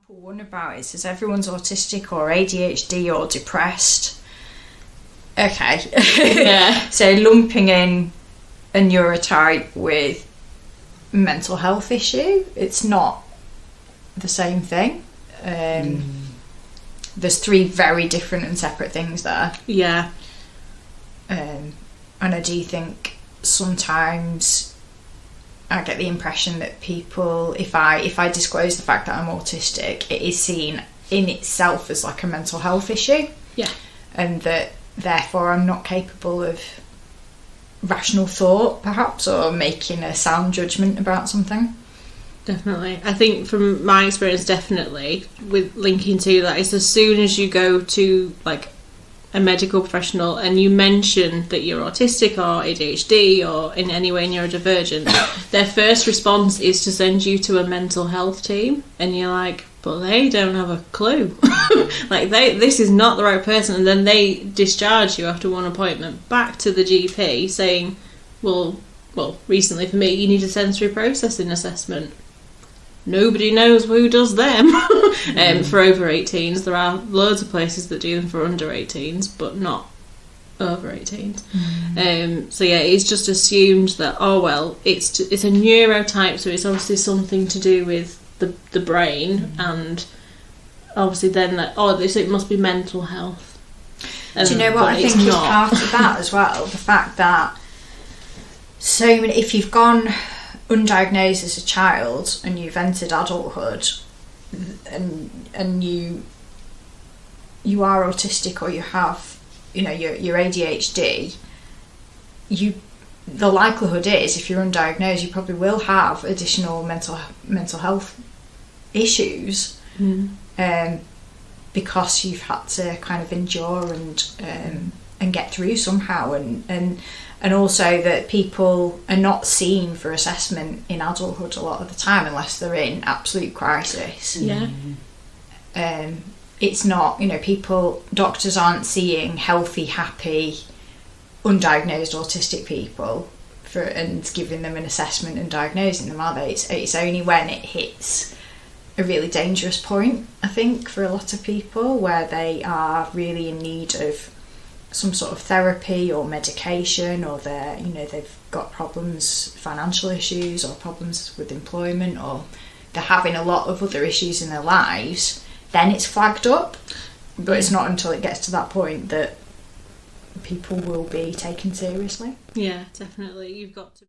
One about it says everyone's autistic or ADHD or depressed. Okay. Yeah. So lumping in a neurotype with mental health issue, it's not the same thing. There's three very different and separate things there. Yeah. And I do think sometimes I get the impression that people, if I disclose the fact that I'm autistic, it is seen in itself as like a mental health issue. Yeah. And that therefore I'm not capable of rational thought, perhaps, or making a sound judgment about something. Definitely. I think from my experience, definitely, with linking to that, is as soon as you go to like a medical professional and you mention that you're autistic or ADHD or in any way neurodivergent, their first response is to send you to a mental health team, and you're like, but they don't have a clue. Like, this is not the right person, and then they discharge you after one appointment back to the GP saying, well, recently for me, you need a sensory processing assessment. Nobody knows who does them. For over 18s, there are loads of places that do them for under 18s, but not over 18s. So yeah, it's just assumed that it's a neurotype, so it's obviously something to do with the brain, and obviously then that it must be mental health. Do you know what I think is part of that as well? The fact that so many, if you've gone undiagnosed as a child and you've entered adulthood and you are autistic, or you have, your ADHD, the likelihood is, if you're undiagnosed, you probably will have additional mental health issues, because you've had to kind of endure and get through somehow, and also that people are not seen for assessment in adulthood a lot of the time unless they're in absolute crisis. Yeah. It's not, doctors aren't seeing healthy, happy, undiagnosed autistic people and giving them an assessment and diagnosing them, are they? It's only when it hits a really dangerous point, I think, for a lot of people, where they are really in need of some sort of therapy or medication, or they've got problems, financial issues, or problems with employment, or they're having a lot of other issues in their lives, then it's flagged up. But it's not until it gets to that point that people will be taken seriously. Yeah, definitely. You've got to